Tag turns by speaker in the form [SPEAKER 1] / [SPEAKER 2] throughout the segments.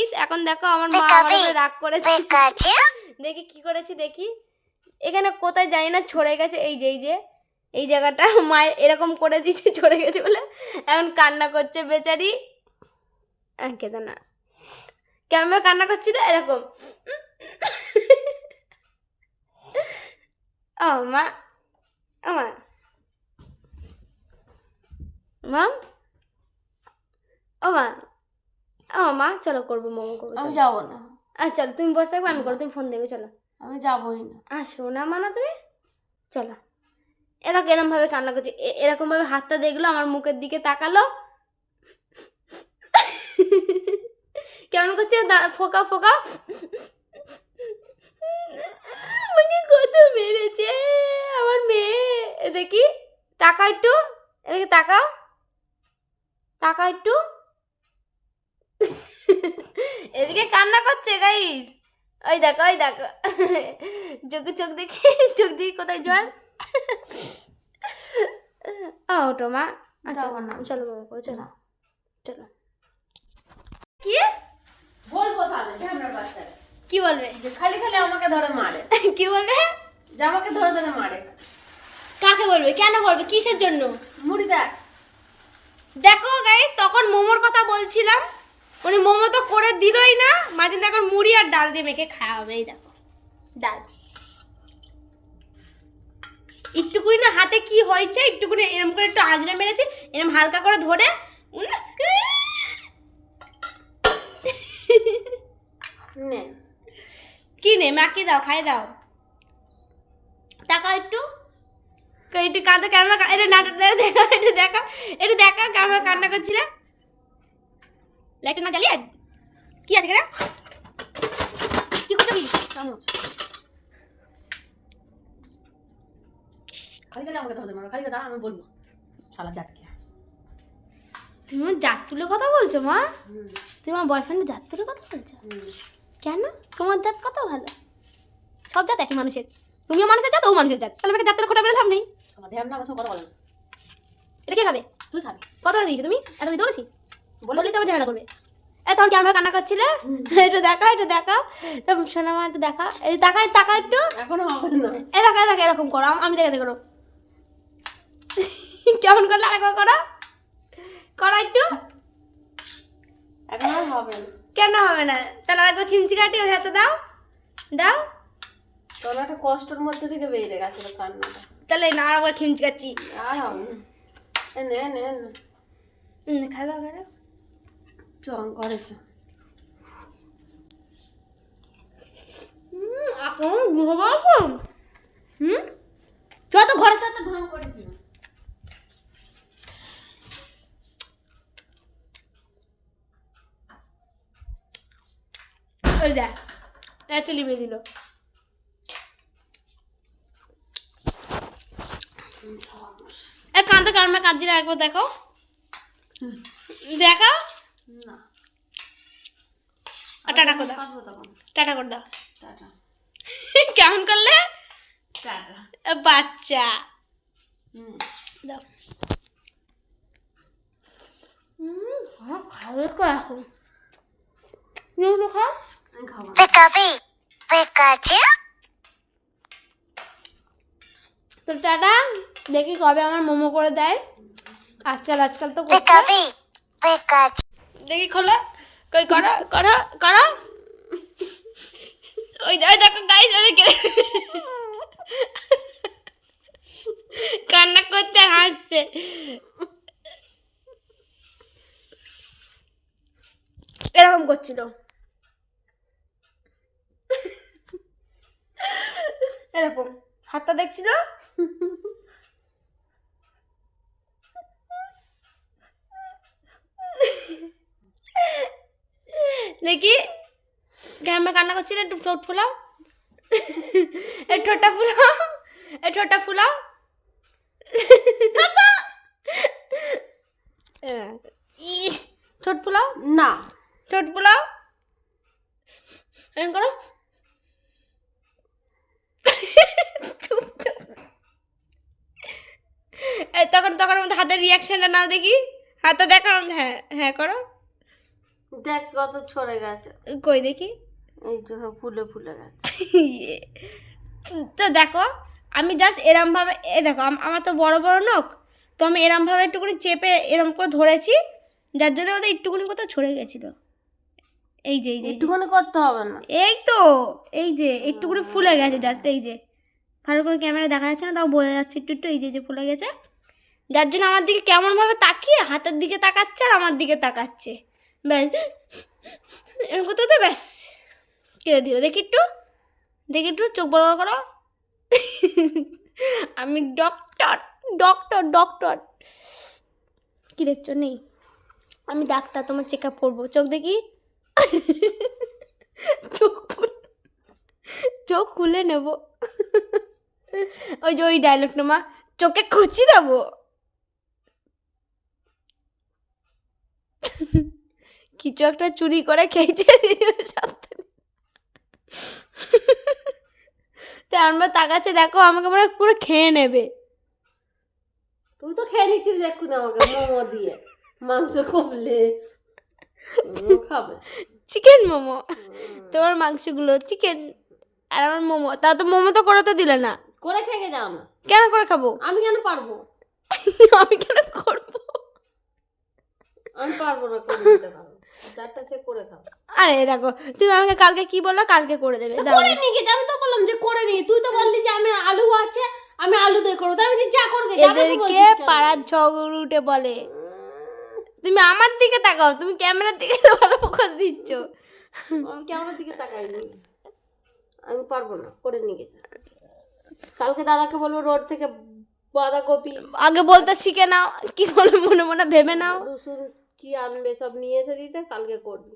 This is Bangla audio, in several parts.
[SPEAKER 1] গাইস, এখন দেখো আমার মা আমার উপরে রাগ করেছে। দেখি কি করেছি, দেখি এখানে কোথায় জানি না ছড়ে গেছে, এই যে এই জায়গাটা মায়ের এরকম করে দিয়েছে, ছড়ে গেছে বলে এখন কান্না করছে বেচারি। কেঁদে না, কেমন কান্না করছি না এরকম। ও মা, ও মা, মাম, ও মা, ও মা, চলো করবো, মোমো করবো।
[SPEAKER 2] আমি যাবো না।
[SPEAKER 1] চলো তুমি বসে থাকবে, আমি করবো, তুমি ফোন দেবে। চলো,
[SPEAKER 2] আমি যাবোই না।
[SPEAKER 1] শোনা মানা তুমি, চলো। এরকম এরকম ভাবে কান্না করছে, এরকম ভাবে হাতটা দেখলো, আমার মুখের দিকে তাকালো, কেমন করছে ফোকা ফোকা। আমাকে কত মেরেছে আমার মেয়ে। দেখি, তাকা একটু, এদিকে তাকাও, তাকা একটু। এদিকে কান্না করছে গাইস, ওই দেখো, ওই দেখো, চোখ দেখি, চোখ দেখি কোথায় জল। ওটো মা, আচ্ছা চলো বাবা, চলো চলো। কি
[SPEAKER 2] বলবো তাহলে ঝামেলার বাচ্চারা
[SPEAKER 1] কি বলবে?
[SPEAKER 2] যে খালি খালি আমাকে ধরে মারে।
[SPEAKER 1] কি বলবে?
[SPEAKER 2] যে আমাকে ধরে ধরে মারে।
[SPEAKER 1] কাকে বলবে? কেন বলবে? কিসের জন্য?
[SPEAKER 2] মুড়ি দেখ।
[SPEAKER 1] দেখো গাইস, তখন মোমোর কথা বলছিলাম, উনি মোমো তো করে দিলই না, মাঝে এখন মুড়ি আর ডাল দিয়ে মেখে খাওয়া হবে। এই দেখো ডাল, একটুকুনি না হাতে কি হয়েছে, একটুকুনি এরম করে একটু আঁচড়ে মেরেছে, এরম হালকা করে ধরে
[SPEAKER 2] নে
[SPEAKER 1] কি নে, মাকে দাও, খাই দাও। তাকাও একটু, একটু কাঁদো, কেমন এটা নাটক দেখা, একটু দেখা, একটু দেখা কেমন কান্না করছিলে। লাইটটা না জ্বালিয়ে কি আছে কেনা, কি করছো কি?
[SPEAKER 2] খালি খালি আমাকে ধরে মারো, খালি দাঁড়া, আমি বলবো শালা জাতকে।
[SPEAKER 1] তুমি আমার জাত তুলে কথা বলছো মা? তুমি আমার বয়ফ্রেন্ডের জাত তুলে কথা বলছো? কেন? তোমার জাত কত ভালো, সব জাত একই মানুষের, তুমিও মানুষের জাত, ও মানুষের জাত, তাহলে আমাকে জাত তুলে খোটা বলে লাভ নেই।
[SPEAKER 2] আমার ধ্যান না, আমার সঙ্গে কথা বলে না।
[SPEAKER 1] এটা কে খাবে?
[SPEAKER 2] তুই খাবি।
[SPEAKER 1] কত দিয়েছো তুমি? এত দিতে বলেছি? বলেছি তো আবার ঝামেলা করবে। তখন কেমন কান্না করছিলে, একটু দেখাও, একটু দেখাও, শোনা মা, একটু দেখাও, এই তাকা তাকা একটু,
[SPEAKER 2] এখনো হবে না।
[SPEAKER 1] এ দেখা দেখা এরকম করো, আমি দেখে করো, কেমন করলে আরেকবার করো, করো একটু।
[SPEAKER 2] এখন আর হবে না।
[SPEAKER 1] কেন হবে না? তাহলে আরেকবার খিমচি কাটি ওই হাতে দাও, দাও।
[SPEAKER 2] তোর একটা কষ্টের মধ্যে থেকে বেরিয়ে গেছে কান্নাটা।
[SPEAKER 1] তাহলে না আরেকবার খিমচি কাচ্ছি,
[SPEAKER 2] আর হবে না। নে নে নে,
[SPEAKER 1] খাই দাও, খাই দাও।
[SPEAKER 2] চং করেছ।
[SPEAKER 1] এখন ঘুমাবো। যত ঘরে যত ঢং করেছি। ওই দেখ, একটা লিখে দিল। কাঁদতে কারমে কাঁদছিলা, একবার দেখো, দেখো
[SPEAKER 2] না,
[SPEAKER 1] টাটা করে দাও, টাটা করে দাও।
[SPEAKER 2] টাটা।
[SPEAKER 1] কেমন করলে?
[SPEAKER 2] টাটা।
[SPEAKER 1] বাচ্চা দাও। খাবে তো এখন, খাও।
[SPEAKER 2] আমি খাবো।
[SPEAKER 1] তো টাটা, দেখি কবে আমার মোমো করে দেয়। আজকাল তো দেখি খোলা, কই করো করো করো, ওই দেখো গাইস, ওই কান্না করছে আর হাসছে। এরকম করছিল, এরকম হাতটা দেখছিল, দেখি গ্রামে কান্না করছিল। একটু ঠোঁট ফুলাও, এই ঠোঁটটা ফুলাও, এই ঠোঁটটা ফুলাও, ঠোঁট ফুলাও,
[SPEAKER 2] না
[SPEAKER 1] ঠোঁট ফুলাও, এরকম করো। তখন তখন আমাদের হাতের রিয়াকশনটা নাও দেখি, হাতটা দেখাও, হ্যাঁ হ্যাঁ করো।
[SPEAKER 2] দেখ কত ছড়ে গেছে,
[SPEAKER 1] কই দেখি।
[SPEAKER 2] এই যে ফুলে ফুলে গেছে।
[SPEAKER 1] তো দেখো আমি জাস্ট এরমভাবে, এ দেখো আমার তো বড় বড় নখ, তো আমি এরমভাবে একটুখানি চেপে এরম করে ধরেছি, যার জন্য ওদের একটুখানি কোথাও ছড়ে গেছিলো। এই যে
[SPEAKER 2] একটুখানি করতে হবে না,
[SPEAKER 1] এই তো এই যে একটুখানি ফুলে গেছে জাস্ট, এই যে ভালো করে ক্যামেরা দেখা যাচ্ছে না, তাও বোঝা যাচ্ছে একটু একটু, এই যে ফুলে গেছে, যার জন্য আমার দিকে কেমনভাবে তাকিয়ে হাতের দিকে তাকাচ্ছে আর আমার দিকে তাকাচ্ছে, ব্যাস এরকম করতে হতে ব্যাস কেটে দিল। দেখি একটু চোখ বড় বড় করো। আমি ডক্টর ডক্টর ডক্টর। কি দেখছো? নেই, আমি ডাক্তার, তোমার চেক আপ করবো। চোখ দেখি। চোখ খুলে নেব। ওই যে ওই ডায়লগটা, মা চোখে খুঁচি দেবো। কিছু একটা চুরি করে খেয়েছে তো আমরা তাকাচ্ছে, দেখো আমাকে মনে হয় পুরো খেয়ে নেবে।
[SPEAKER 2] তুই তো খেয়ে নিচ্ছিস দেখুন আমাকে মোমো দিয়ে, মাংস কমলে খাবে
[SPEAKER 1] চিকেন মোমো, তোমার মাংসগুলো চিকেন আর আমার মোমো। তা তো মোমো তো করে তো দিলে না।
[SPEAKER 2] করে খেয়ে যাও না।
[SPEAKER 1] কেন করে খাবো?
[SPEAKER 2] আমি কেন পারবো?
[SPEAKER 1] আমি কেন করবো?
[SPEAKER 2] আমি পারবো না করে দিতে, পারবো চারটা চেক করে খাবো।
[SPEAKER 1] আরে দেখো তুমি আমাকে কালকে কি বললো, কালকে করে দেবে।
[SPEAKER 2] করে নিয়ে গেছে, আমি তো বললাম যে করে নিয়ে, তুই তো বললি যে আমি আলু আছে আমি আলু দিয়ে করবো, তাই আমি যা করবে।
[SPEAKER 1] এদেরকে পাড়ার ঝগড়ুটে বলে। তুমি আমার দিকে তাকাও, তুমি ক্যামেরার দিকে তো ভালো ফোকাস দিচ্ছ।
[SPEAKER 2] আমি ক্যামেরার দিকে তাকাইনি, আমি পারবো না, করে নিয়ে গেছে। কালকে দাদাকে বলবো রোড থেকে বাঁধাকপি
[SPEAKER 1] আগে বলতে শিখে নাও, কি বলবো মনে মনে ভেবে নাও।
[SPEAKER 2] রসুন কি আনবে সব নিয়ে এসে দিতে, কালকে করবি,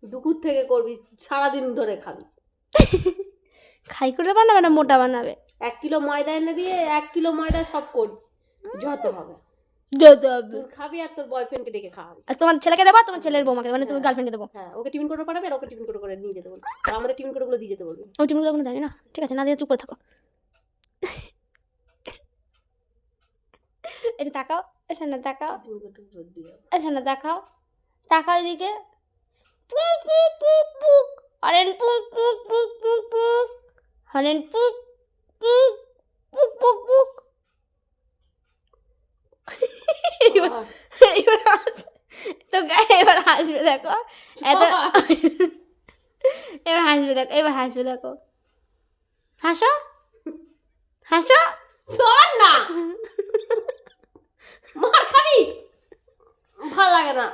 [SPEAKER 2] দুপুর থেকে করবি, সারাদিন ধরে খাবি।
[SPEAKER 1] খাই করে বানাবে না মোটা বানাবে?
[SPEAKER 2] 1 কিলো ময়দা এনে দিয়ে 1 কিলো ময়দা সব করবি, যত হবে তুই খাবি আর তোর বয়ফ্রেন্ডকে ডেকে খাওয়াবি।
[SPEAKER 1] আর তোমার ছেলেকে দেবো, তোমার ছেলের বৌমাকে, মানে তুমি গার্লফ্রেন্ডকে দেবো।
[SPEAKER 2] হ্যাঁ, ওকে টিফিন করে পাঠাবে আর ওকে টিফিন করে নিয়ে যেতে বলবি, আর আমাদের টিফিন কোডগুলো দিয়ে যেতে বলবি।
[SPEAKER 1] ওই টিমগুলো কোনো জানি না, ঠিক আছে, না দিয়ে চুপ করে থাকো। এটা তাকাও, এসে না তাকাও, এসে না তাকাও, তাকাও এদিকে। পুক পুক পুক পুক, হরেন পুক পুক পুক পুক পুক, হরেন পুক পুক পুক পুক পুক। এবার তো এবার হাসবে দেখো, এত এবার হাসবে দেখো, এবার হাসবে দেখো, হাসো হাসো।
[SPEAKER 2] সর না, মার খাবি, ভালো লাগে না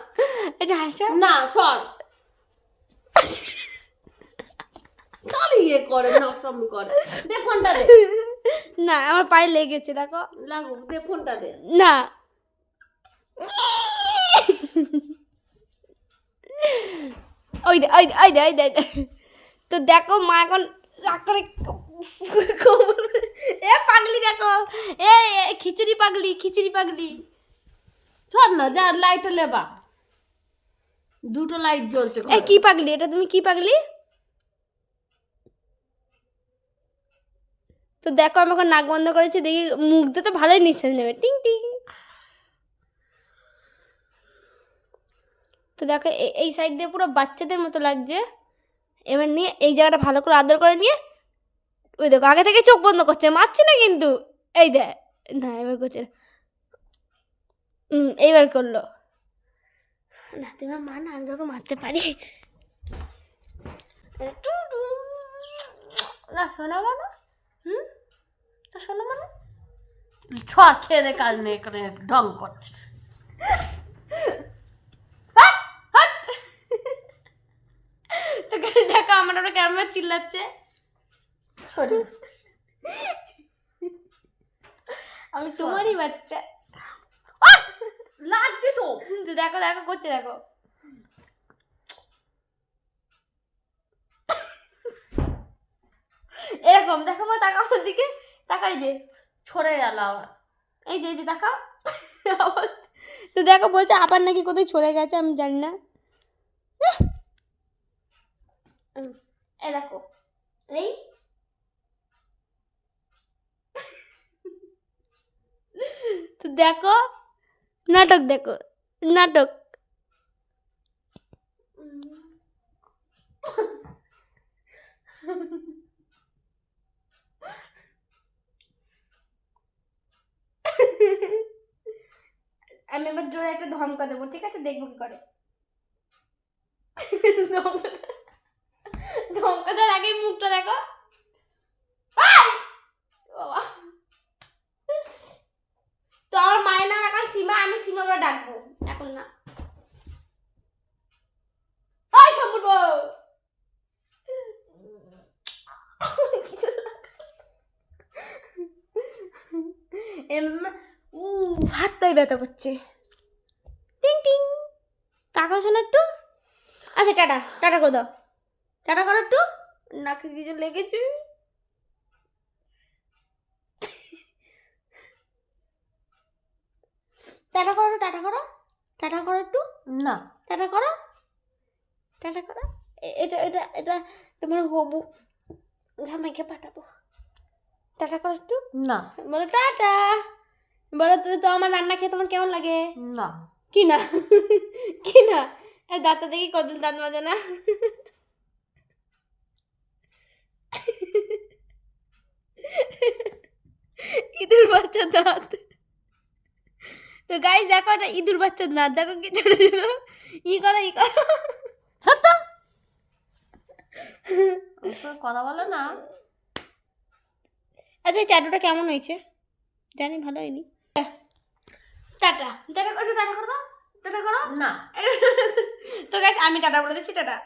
[SPEAKER 1] এটা হাসো
[SPEAKER 2] না, সর। খালি ইয়ে করে নাচমি করে, দে ফোনটা দে।
[SPEAKER 1] না আমার পায়ে লেগেছে দেখো,
[SPEAKER 2] লাগুক, দে ফোনটা দে।
[SPEAKER 1] না ওই দে ওই দে ওই দে ওই দে। তো দেখো মা এখন রাগ করে, এ পাগলি দেখো, এ খিচুড়ি পাগলি, খিচুড়ি পাগলি।
[SPEAKER 2] সর না, যা লাইটটা লেবা, দুটো লাইট জ্বলছে।
[SPEAKER 1] এ কি পাগলি এটা, তুমি কি পাগলি? তো দেখো আমি এখন নাক বন্ধ করেছি, দেখি মুখ দিয়ে তো ভালোই নিঃশ্বাস নেবে, টিং টিং। তো দেখো এই সাইড দিয়ে পুরো বাচ্চাদের মতো লাগছে। এবার নিয়ে এই জায়গাটা ভালো করে আদর করে নিয়ে, ওই দেখো আগে থেকে চোখ বন্ধ করছে, মারছে না কিন্তু, এই দেখ না এবার করছে না, এইবার করলো না। তুমি মা না, আমি তোকে মারতে পারি না, শোনাবো না, শোনাবো না।
[SPEAKER 2] ছড় খেয়ে দে, কাজ নেই, এখানে ঢং করছে।
[SPEAKER 1] তো দেখো আমার ওরা কেমন চিল্লাচ্ছে, আমি তোমারই বাচ্চা
[SPEAKER 2] লাগছে তো।
[SPEAKER 1] দেখো দেখো করছে দেখো। এরকম দেখো মা, তাকাও আমার দিকে, তাকাই যে
[SPEAKER 2] ছড়ে গেল আবার,
[SPEAKER 1] এই যে দেখাও। তো দেখো বলছে আবার নাকি কোথায় ছড়ে গেছে, আমি জানি না। এই দেখো, এই তো দেখো নাটক, দেখো নাটক। ধমকা দেবো, ঠিক আছে? দেখবো কি করে। ধমকা দেওয়ার আগেই মুখটা দেখো। বাবা, তো আমার মায়ের নাম এখন সীমা, আমি সীমা বলে ডাকবো এখন না। সম্পূর্ণ হাতটাই ব্যথা করছে। টিং টিং, টাকা শোনা একটু। আচ্ছা টাটা, টাটা করে দাও, টাটা করো একটু, নাকে কিছু লেগেছে। টাটা করো, টাটা করো, টাটা করো একটু।
[SPEAKER 2] না,
[SPEAKER 1] টাটা করো, টাটা করো। এটা এটা এটা তোমার হবু জামাইকে পাঠাবো। টাটা করো একটু।
[SPEAKER 2] না,
[SPEAKER 1] বলো টাটা। বলো তো আমার রান্না খেয়ে তোমার কেমন লাগে?
[SPEAKER 2] না,
[SPEAKER 1] কি না? কি না? দাঁতটা দেখি কতদিন দাঁত মাজে না। ইঁদুর বাচ্চার দাঁত। তো গাইস দেখো, এটা ইঁদুর বাচ্চার দাঁত, দেখো কি ছোট ছোট। ই করো, ই করো।
[SPEAKER 2] সত্য কথা বলো না।
[SPEAKER 1] আচ্ছা এই ট্যাটুটা কেমন হয়েছে? জানি ভালো হয়নি। টাটা, টাটা করো, টাটা করো দাও, টাটা করো।
[SPEAKER 2] না।
[SPEAKER 1] তো গাইস আমি টাটা বলে দিচ্ছি, টাটা।